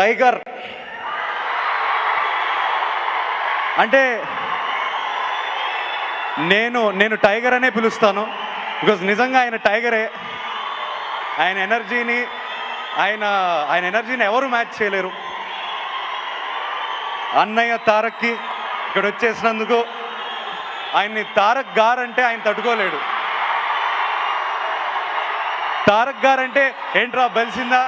Tiger అంటే నేను tiger అనే పిలుస్తాను. బికాజ్ నిజంగా ఆయన టైగరే. ఆయన ఎనర్జీని ఎవరు మ్యాచ్ చేయలేరు. అన్నయ్య తారక్కి ఇక్కడ వచ్చేసినందుకు ఆయన్ని తారక్ గారు అంటే ఆయన తట్టుకోలేడు. తారక్ గారు అంటే ఏంట్రా బలిసిందా,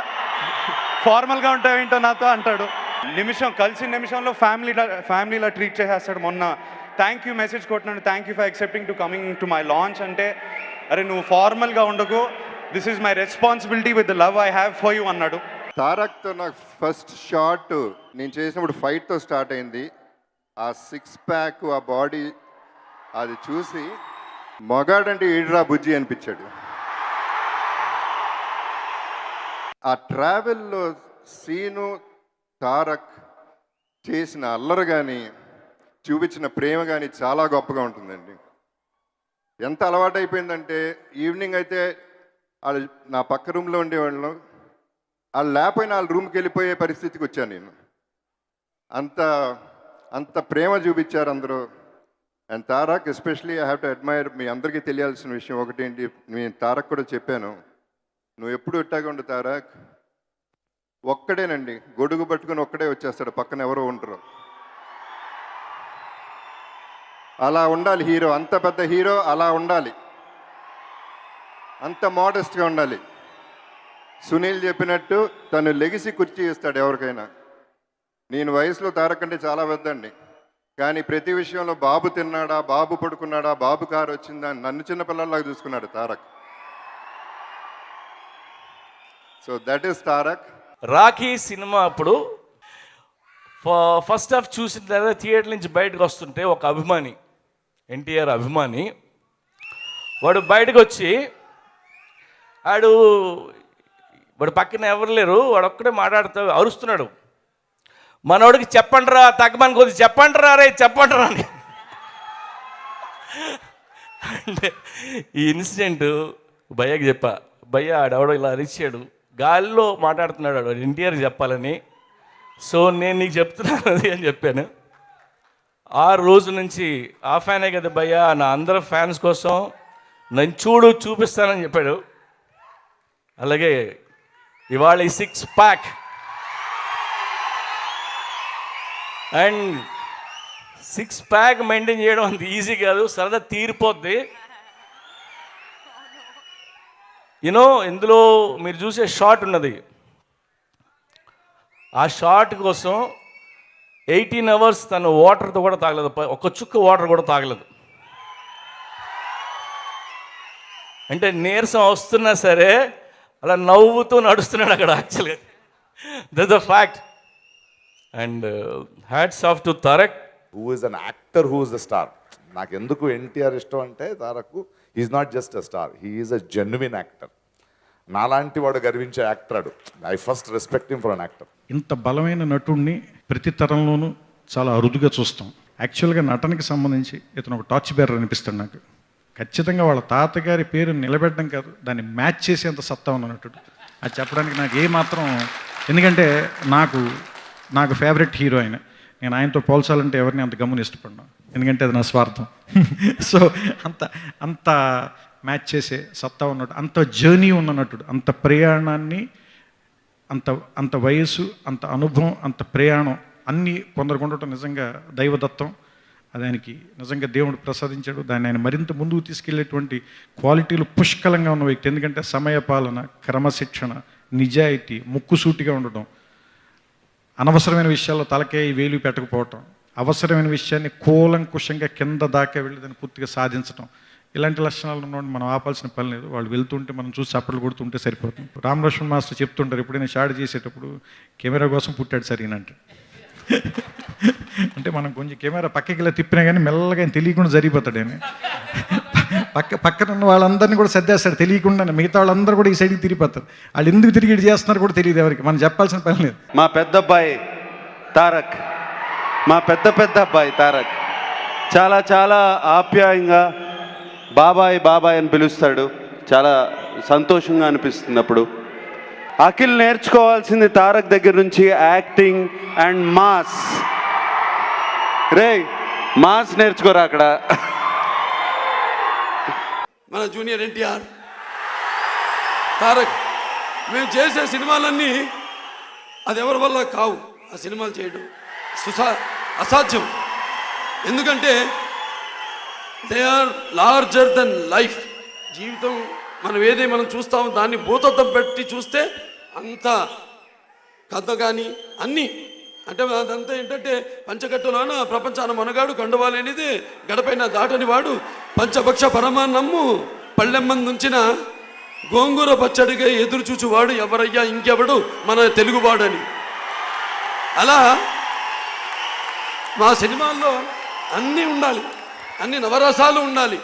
ఫార్మల్గా ఉంటావేంటో నాతో అంటాడు. కలిసిన నిమిషంలో ఫ్యామిలీలా ట్రీట్ చేసేస్తాడు. మొన్న థ్యాంక్ యూ మెసేజ్ కొట్టినాడు, thank you for accepting to coming to my launch అంటే, అరే నువ్వు ఫార్మల్గా ఉండకు, this is my responsibility with the love I have for you అన్నాడు. తారక్తో నాకు ఫస్ట్ షాట్ నేను చేసినప్పుడు ఫైట్తో స్టార్ట్ అయింది. ఆ 6 ప్యాక్, ఆ బాడీ అది చూసి మగాడంటే ఈడ్రా బుజ్జి అనిపించాడు. ఆ ట్రావెల్లో సీను, తారక్ చేసిన అల్లరి కానీ చూపించిన ప్రేమ కానీ చాలా గొప్పగా ఉంటుందండి. ఎంత అలవాటు అయిపోయిందంటే ఈవినింగ్ అయితే వాళ్ళు నా పక్క రూమ్లో ఉండేవాళ్ళు, వాళ్ళు లేకపోయినా వాళ్ళ రూమ్కి వెళ్ళిపోయే పరిస్థితికి వచ్చాను నేను. అంత ప్రేమ చూపించారు అందరూ. And Tarak especially I have to admire. మీ అందరికీ తెలియాల్సిన విషయం ఒకటేంటి, నేను తారక్ కూడా చెప్పాను, నువ్వు ఎప్పుడు ఇట్టాగా ఉండు తారక్, ఒక్కడేనండి గొడుగు పట్టుకుని ఒక్కడే వచ్చేస్తాడు, పక్కన ఎవరో ఉండరు. అలా ఉండాలి హీరో, అంత పెద్ద హీరో అలా ఉండాలి, అంత మోడెస్ట్గా ఉండాలి. సునీల్ చెప్పినట్టు తను లెగిసి కుర్చీ ఇస్తాడు ఎవరికైనా. నేను వయసులో తారక్ అంటే చాలా పెద్దండి, కానీ ప్రతి విషయంలో బాబు తిన్నాడా, బాబు పడుకున్నాడా, బాబు కారు వచ్చిందా నన్ను చిన్నపిల్లల్లాగా చూసుకున్నాడు Tarak. So that is Tarak. Rakhi cinema అప్పుడు ఫస్ట్ హాఫ్ చూసిన తర్వాత థియేటర్ నుంచి బయటకు వస్తుంటే ఒక అభిమాని, ఎన్టీఆర్ అభిమాని, వాడు బయటకు వచ్చి వాడు పక్కన ఎవరు లేరు, వాడు ఒక్కడే మాట్లాడుతూ అరుస్తున్నాడు, మనోడికి చెప్పండిరా, తగ్గమని కొద్ది చెప్పండిరా రే చెప్పండిరా అని. అంటే ఈ ఇన్సిడెంట్ భయ్యకి చెప్పా, భయ్య ఆడెవడో ఇలా అరిచాడు, గాలిలో మాట్లాడుతున్నాడు వాడు ఎన్టీఆర్కి చెప్పాలని, సో నేను నీకు చెప్తున్నాను అది అని చెప్పాను. ఆ రోజు నుంచి ఆ ఫ్యానే కదా భయ్య, నా అందరు ఫ్యాన్స్ కోసం నన్ను చూపిస్తానని చెప్పాడు. అలాగే ఇవాళ ఈ 6 ప్యాక్ అండ్ 6 ప్యాక్ మెయింటైన్ చేయడం అంత ఈజీ కాదు, సరదా తీరిపోద్ది. ఇందులో మీరు చూసే షాట్ ఉన్నది, ఆ షాట్ కోసం 18 అవర్స్ తను వాటర్తో కూడా తాగలేదు, ఒక చుక్క వాటర్ కూడా తాగలేదు. అంటే నీరసం వస్తున్నా సరే అలా నవ్వుతూ నడుస్తున్నాడు అక్కడ. యాక్చువల్గా that's the fact. And hats off to Tarak, who is an actor, who is the star. నాకు ఎందుకు ఎన్టీఆర్ ఇష్టం అంటే Tarak is not just a star, he is a genuine actor. నాలాంటి వాడు గర్వించే actor. I first respect him for an actor. ఇంత బలమైన నటుడిని ప్రతి తరంలోనూ చాలా అరుదుగా చూస్తాం. యాక్చువల్గా నటనకి సంబంధించి ఇతను ఒక టార్చ్ బేరర్ అనిపిస్తాడు నాకు. ఖచ్చితంగా వాళ్ళ తాతగారి పేరు నిలబెట్టడం కాదు, దాన్ని మ్యాచ్ చేసేంత సత్తా ఉన్న నటుడు. అది చెప్పడానికి నాకు ఏమాత్రం, ఎందుకంటే నాకు ఫేవరెట్ హీరో ఆయన. నేను ఆయనతో పోల్చాలంటే ఎవరిని అంత గమ్ముని ఇష్టపడినా, ఎందుకంటే అది నా స్వార్థం. సో అంత మ్యాచ్ చేసే సత్తా ఉన్నట్టు, అంత జర్నీ ఉన్న నటుడు, అంత ప్రయాణాన్ని, అంత వయసు, అంత అనుభవం, అంత ప్రయాణం అన్నీ కొందరికి ఉండటం నిజంగా దైవదత్తం. అది ఆయనకి నిజంగా దేవుడు ప్రసాదించాడు. దాన్ని ఆయన మరింత ముందుకు తీసుకెళ్లేటువంటి క్వాలిటీలు పుష్కలంగా ఉన్న వ్యక్తి. ఎందుకంటే సమయపాలన, క్రమశిక్షణ, నిజాయితీ, ముక్కుసూటిగా ఉండటం, అనవసరమైన విషయాల్లో తలకాయ వేలు పెట్టకపోవటం, అవసరమైన విషయాన్ని కూలంకుషంగా కింద దాకా వెళ్ళి దాన్ని పూర్తిగా సాధించడం, ఇలాంటి లక్షణాలు ఉన్నవాడిని మనం ఆపాల్సిన పని లేదు. వాళ్ళు వెళ్తుంటే మనం చూసి చప్పట్లు కొడుతుంటే సరిపోతుంది. రామ్ లక్ష్మణ్ మాస్టర్ చెప్తుంటారు, ఎప్పుడైనా షాట్ చేసేటప్పుడు కెమెరా కోసం పుట్టాడు సార్ ఈయనంటే. అంటే మనం కొంచెం కెమెరా పక్కకి ఇలా తిప్పినా కానీ మెల్లగా ఆయన తెలియకుండా జరిగిపోతాడు. ఆయన పక్కన ఉన్న వాళ్ళందరినీ కూడా సర్దేస్తాడు తెలియకుండా. మిగతా వాళ్ళందరూ కూడా ఈ సైడ్కి తిరిగిపోతారు. వాళ్ళు ఎందుకు తిరిగి ఇటు చేస్తున్నారు కూడా తెలియదు ఎవరికి. మనం చెప్పాల్సిన పని లేదు. మా పెద్ద అబ్బాయి తారక్, మా పెద్ద అబ్బాయి తారక్ చాలా చాలా ఆప్యాయంగా బాబాయ్ బాబాయ్ అని పిలుస్తాడు. చాలా సంతోషంగా అనిపిస్తుంది. అప్పుడు అఖిల్ నేర్చుకోవాల్సింది తారక్ దగ్గర నుంచి acting and mass. Ray mass నేర్చుకోరా అక్కడ. మన జూనియర్ ఎన్టీఆర్ తారక్ మేము చేసే సినిమాలన్నీ అది ఎవరి వల్ల కావు. ఆ సినిమాలు చేయడం అసాధ్యం. ఎందుకంటే they are larger than life. జీవితం మనం చూస్తాము, దాన్ని భూతత్వం పెట్టి చూస్తే అంత కథ కానీ అన్నీ అంటే అదంతా ఏంటంటే పంచకట్టులోన ప్రపంచాన మనగాడు కండువాలేనిది గడపైన దాటని వాడు పంచభక్ష పరమాన్నమ్ము పళ్ళెమ్మని నుంచిన గోంగూర పచ్చడిగా ఎదురు చూచువాడు ఎవరయ్యా ఇంకెవడు మన తెలుగువాడని. అలా మా సినిమాల్లో అన్నీ ఉండాలి, అన్ని నవరసాలు ఉండాలి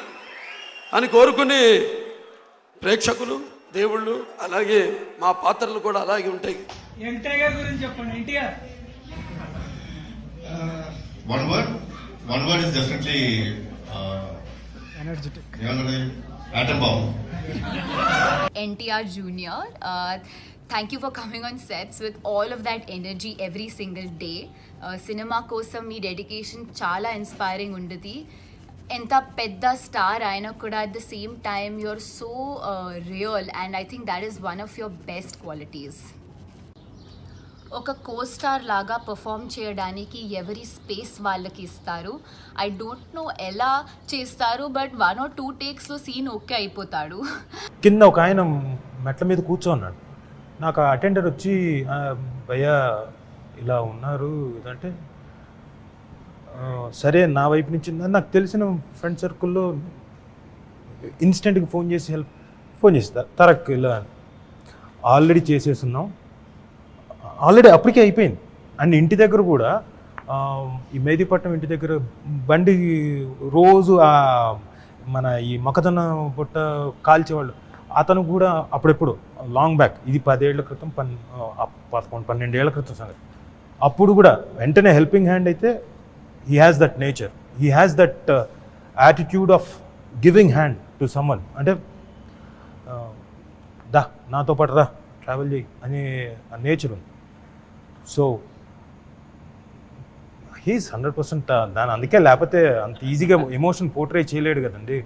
అని కోరుకునే ప్రేక్షకులు, దేవుళ్ళు, అలాగే మా పాత్రలు కూడా అలాగే ఉంటాయి. ఎన్టీఆర్ గురించి చెప్పండి. NTR one word is definitely energetic. atom bomb. NTR Junior, thank you for coming on sets with all of that energy every single day. Cinema kosam మీ డెడికేషన్ చాలా ఇన్స్పైరింగ్ ఉండేది. ఎంత పెద్ద స్టార్ అయినా కూడా at the same time you are so real and I think that is one of your best qualities. ఒక co star లాగా perform చేయడానికి ఎవరి స్పేస్ వాళ్ళకి ఇస్తారు. ఐ డోంట్ నో ఎలా చేస్తారు, బట్ 1 or 2 టేక్స్లో సీన్ ఓకే అయిపోతాడు. కింద ఒక ఆయన మెట్ల మీద కూర్చోన్నాడు. నాకు అటెండర్ వచ్చి భయ్యా ఇలా ఉన్నారు ఇదంటే సరే నా వైపు నుంచి నాకు తెలిసిన ఫ్రెండ్ సర్కిల్లో ఇన్స్టెంట్గా ఫోన్ చేస్తా తరక్ ఇలా ఆల్రెడీ చేసేస్తున్నాం, ఆల్రెడీ అప్పటికే అయిపోయింది. అండ్ ఇంటి దగ్గర కూడా ఈ మేదీపట్నం ఇంటి దగ్గర బండి రోజు మన ఈ మొక్కజొన్న బుట్ట కాల్చేవాళ్ళు, అతను కూడా అప్పుడెప్పుడు లాంగ్ బ్యాక్, ఇది 10 ఏళ్ల క్రితం 11-12 ఏళ్ల క్రితం సంగతి. అప్పుడు కూడా వెంటనే హెల్పింగ్ హ్యాండ్ అయితే he has that nature, he has that attitude of giving hand to someone. అంటే దా నాతో పాటు రా ట్రావెల్ చేయి అనే నేచర్ ఉంది. సో హీస్ 100% దాని అందుకే, లేకపోతే అంత ఈజీగా ఎమోషన్ పోర్ట్రే చేయలేడు కదండి.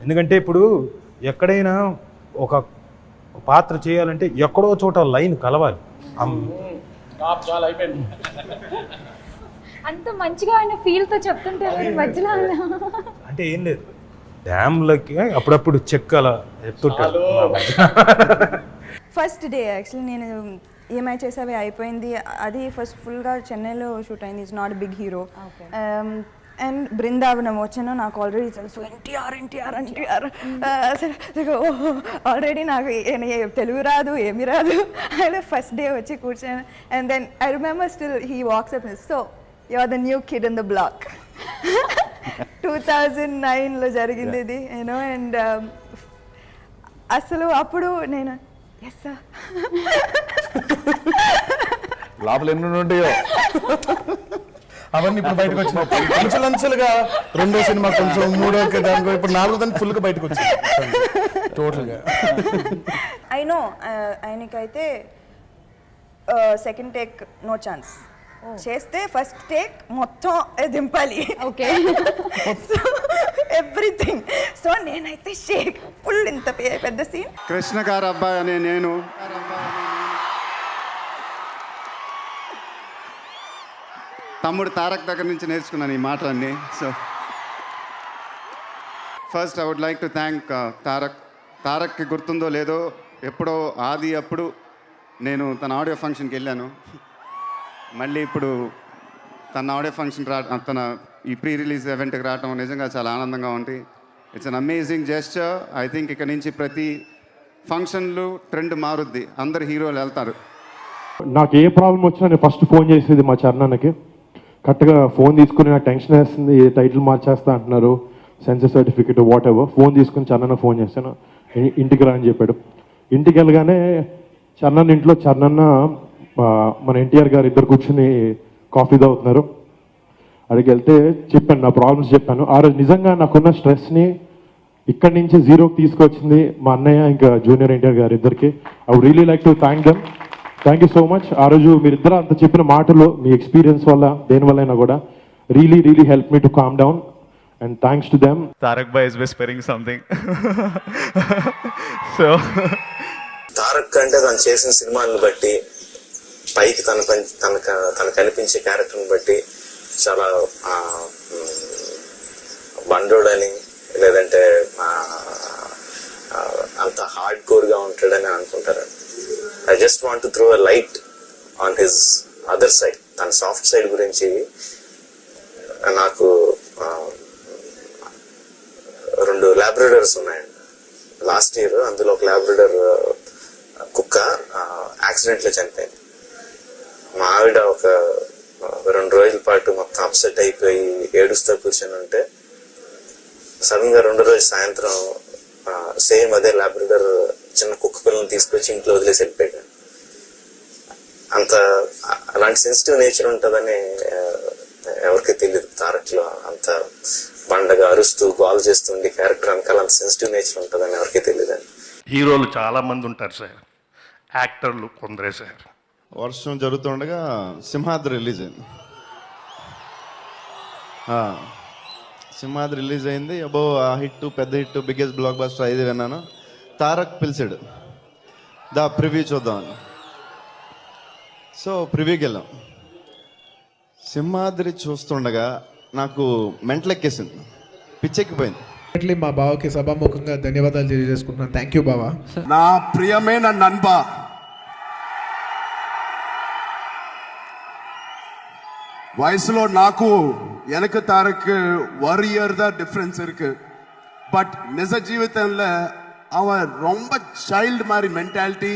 ఎందుకంటే ఇప్పుడు ఎక్కడైనా ఒక పాత్ర చేయాలంటే ఎక్కడో చోట లైన్ కలవాలి. అంత మంచిగా ఆయన ఫీల్తో చెప్తుంటే మధ్యలో అంటే ఏం లేదు, డ్యామ్లకి అప్పుడప్పుడు చెక్ అలా ఎత్తుంటాడు. ఫస్ట్ డే యాక్చువల్లీ నేను ఏమై చేసావే అయిపోయింది. అది ఫస్ట్ ఫుల్గా చెన్నైలో షూట్ అయింది. It's not big hero. And Brindavanam వచ్చాను, నాకు ఆల్రెడీ తెలుసు ఎన్టీఆర్ ఆల్రెడీ నాకు తెలుగు రాదు ఏమి రాదు. అయితే ఫస్ట్ డే వచ్చి కూర్చొని and then I remember still he walks up, so you are the new kid in the block. 2009లో జరిగింది ఇది యూనో. అండ్ అసలు అప్పుడు నేను ఎస్ సార్ లోపల ఎన్ని ఉంటాయో అవన్నీ ఇప్పుడు బయటకు వచ్చినాయి. అంచెలంచెలుగా 2వ సినిమా కొంచెం 3వ దానికి ఇప్పుడు 4వ దానికి ఫుల్గా బయటకు వచ్చింది టోటల్గా. ఐ నో ఆయనకైతే సెకండ్ టేక్ నో ఛాన్స్. చేస్తే ఫస్ట్ టేక్ మొత్తం దింపాలి. Okay everything. సో నేనైతే షేక్ ఫుల్ ఇంత పెద్ద సీన్. కృష్ణ గారు అబ్బాయి అనే నేను తమ్ముడు తారక్ దగ్గర నుంచి నేర్చుకున్నాను ఈ మాటలన్నీ. So first I would like to thank తారక్కి గుర్తుందో లేదో ఎప్పుడో అప్పుడు నేను తన ఆడియో ఫంక్షన్కి వెళ్ళాను. మళ్ళీ ఇప్పుడు తన ఆడియో ఫంక్షన్ తన ఈ ప్రీ రిలీజ్ ఈవెంట్కి రావటం నిజంగా చాలా ఆనందంగా ఉంది. It's an amazing gesture. I think ఇక్కడ నుంచి ప్రతి ఫంక్షన్లు ట్రెండ్ మారుద్ది, అందరు హీరోలు వెళ్తారు. నాకు ఏ ప్రాబ్లం వచ్చినా నేను ఫస్ట్ ఫోన్ చేసేది మా చరణానికి. కరెక్ట్గా ఫోన్ తీసుకుని నాకు టెన్షన్ వేస్తుంది, ఏ టైటిల్ మార్చేస్తా అంటున్నారు, sensor certificate what ever. Phone తీసుకుని చరణ్ ఫోన్ చేశాను, ఇంటికి రా అని చెప్పాడు. ఇంటికి వెళ్ళగానే చరణ్ ఇంట్లో చరణ్ మన ఎన్టీఆర్ గారు ఇద్దరు కూర్చుని కాఫీ తాగుతున్నారు. అక్కడికి వెళ్తే చెప్పాను, నా ప్రాబ్లమ్స్ చెప్పాను. ఆ రోజు నిజంగా నాకున్న స్ట్రెస్ని ఇక్కడి నుంచి జీరోకి తీసుకొచ్చింది మా అన్నయ్య ఇంకా జూనియర్ ఎన్టీఆర్ గారు ఇద్దరికి. I would really like to thank them. Thank you so much. ఆ రోజు మీరిద్దరు అంత చెప్పిన మాటలు మీ ఎక్స్పీరియన్స్ వల్ల దేనివల్లైనా కూడా really help me to calm down, and thanks to them. Tarak Bhai is whispering something. So Tarak అంటే తను చేసిన సినిమాలను బట్టి, పైకి తనకు కనిపించే క్యారెక్టర్ని బట్టి చాలా బండోడని, లేదంటే అంత హార్డ్ కోర్గా ఉంటాడని అనుకుంటారు. I just want to throw a light on his other side, తన సాఫ్ట్ సైడ్ గురించి. నాకు 2 లాబ్రడర్స్ ఉన్నాయండి లాస్ట్ ఇయర్. అందులో ఒక లాబ్రడర్ కుక్క యాక్సిడెంట్లో చనిపోయింది. మా ఆవిడ ఒక 2 రోజుల పాటు మొత్తం అప్సెట్ అయిపోయి ఏడుస్తూ కూర్చొని ఉంటే, సడన్ గా 2వ రోజు సాయంత్రం సేమ్ అదే లాబ్రడర్ చిన్న కుక్క పిల్లల్ని తీసుకొచ్చి ఇంట్లో వదిలేసి వెళ్ళిపోయాడు. అలాంటి సెన్సిటివ్ నేచర్ ఉంటుందని ఎవరికి తెలియదు. తారక్లో అంత బండగా అరుస్తూ గోల్ చేస్తుండే క్యారెక్టర్ వెనకాల అంత సెన్సిటివ్ నేచర్ ఉంటుందని ఎవరికి తెలియదండి. హీరోలు చాలా మంది ఉంటారు సార్, యాక్టర్లు కొందరే సార్. వర్షం జరుగుతుండగా సింహాద్రి రిలీజ్ అయింది. సింహాద్రి రిలీజ్ అయింది. అబో ఆ హిట్, పెద్ద హిట్, బిగ్గెస్ట్ బ్లాక్ బస్టర్ ఇది విన్నాను. తారక్ పిలిచాడు, దా ప్రివ్యూ చూద్దామని. సో ప్రివ్యూకి వెళ్ళాం. సింహాద్రి చూస్తుండగా నాకు మెంటలెక్కేసింది, పిచ్చెక్కిపోయింది. మా బావకి సభాముఖంగా ధన్యవాదాలు తెలియజేసుకుంటున్నాను. థ్యాంక్ యూ బావా. నా ప్రియమైన నన్బా, வயசுல నాకు எனக்கு தாருக்கு 1 year தான் டிஃபரன்ஸ் இருக்கு. பட் நிஜ ஜீவிதம்ல அவன் ரொம்ப சைல்டு மாதிரி மென்டாலிட்டி,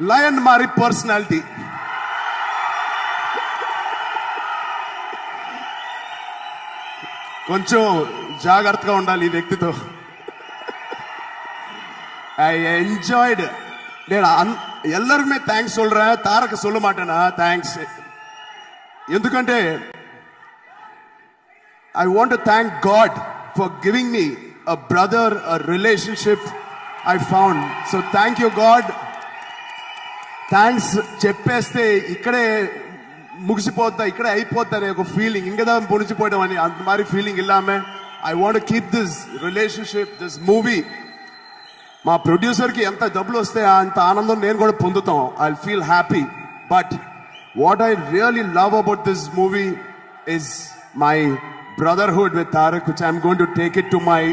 லயன் மாதிரி பர்சனாலிட்டி. కొంచెం జాగ్రత్తగా ఉండాలి ఈ వ్యక్తితో. I enjoyed. నేను ఎల్లరుమే థ్యాంక్స్ சொல்றேன், తారక్ சொல்ல மாட்டேனா థ్యాంక్స్. ఎందుకంటే I want to thank God for giving me a brother, a relationship I found. So thank you God. Thanks చెప్పేస్తే ఇక్కడే ముగిసిపోతా, ఇక్కడే అయిపోతానే ఒక ఫీలింగ్, ఇంకదా పొడిచిపోవడం అని అంత మరి ఫీలింగ్ ఇల్లామే. I want keep this relationship, this movie. మా ప్రొడ్యూసర్కి ఎంత డబ్బులు వస్తే అంత ఆనందం నేను కూడా పొందుతాం. I feel happy. But what I really love about this movie is my brotherhood with Tarak, which I'm going to take it to my,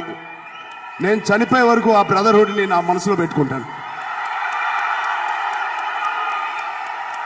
నేను చనిపోయే వరకు ఆ బ్రదర్హుడ్ని నా మనసులో పెట్టుకుంటాను.